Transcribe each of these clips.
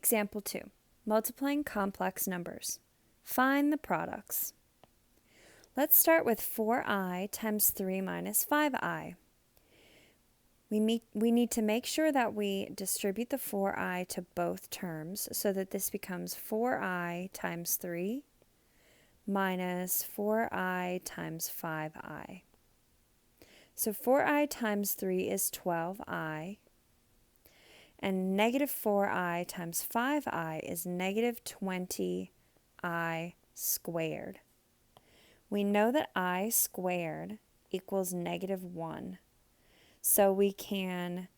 Example 2. Multiplying complex numbers. Find the products. Let's start with 4i times 3 minus 5i. We need to make sure that we distribute the 4i to both terms so that this becomes 4i times 3 minus 4i times 5i. So 4i times 3 is 12i, and negative 4i times 5i is negative 20i squared. We know that I squared equals negative 1, so we can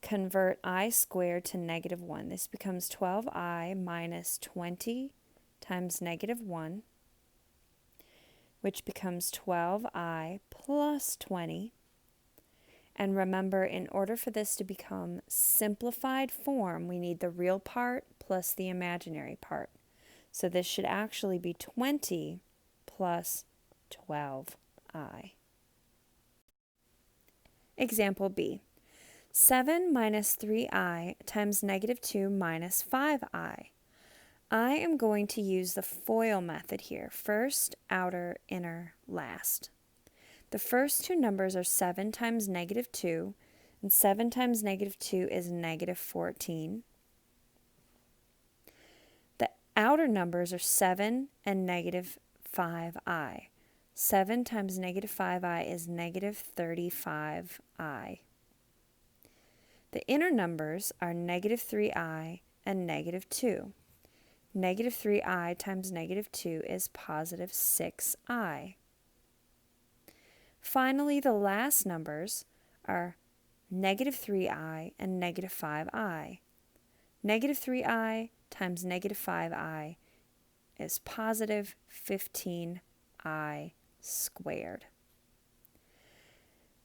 convert I squared to negative 1. This becomes 12i minus 20 times negative 1, which becomes 12i plus 20. And remember, in order for this to become simplified form, we need the real part plus the imaginary part. So this should actually be 20 plus 12i. Example B. 7 minus 3i times negative 2 minus 5i. I am going to use the FOIL method here. First, outer, inner, last. The first two numbers are 7 times negative 2, and 7 times negative 2 is negative 14. The outer numbers are 7 and negative 5i. 7 times negative 5i is negative 35i. The inner numbers are negative 3i and negative 2. Negative 3i times negative 2 is positive 6i. Finally, the last numbers are negative 3i and negative 5i. Negative 3i times negative 5i is positive 15i squared.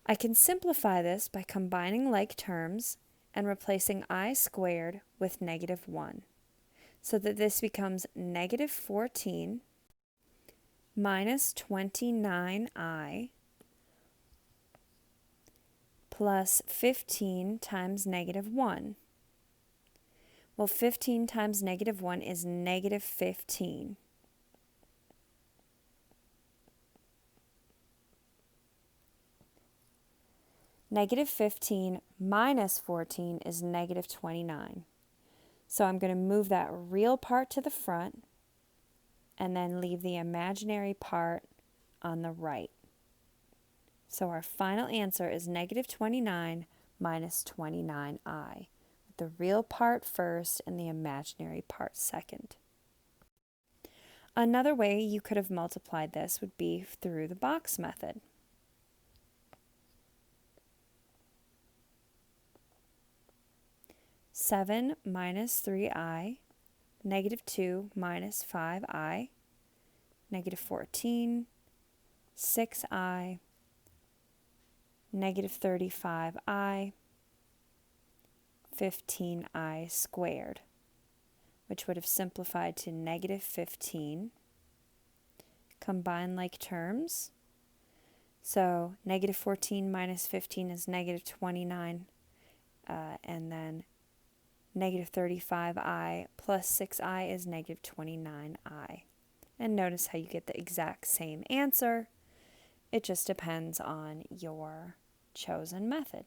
I can simplify this by combining like terms and replacing I squared with negative 1, so that this becomes negative 14 minus 29i plus 15 times negative 1. Well, 15 times negative 1 is negative 15. Negative 15 minus 14 is negative 29. So I'm going to move that real part to the front and then leave the imaginary part on the right. So our final answer is negative 29 minus 29i, with the real part first and the imaginary part second. Another way you could have multiplied this would be through the box method. Seven minus 3i, negative 2 minus 5i, negative 14, 6i, negative 35i, 15i squared, which would have simplified to negative 15. Combine like terms. So negative 14 minus 15 is negative 29, and then negative 35i plus 6i is negative 29i. And notice how you get the exact same answer. It just depends on your chosen method.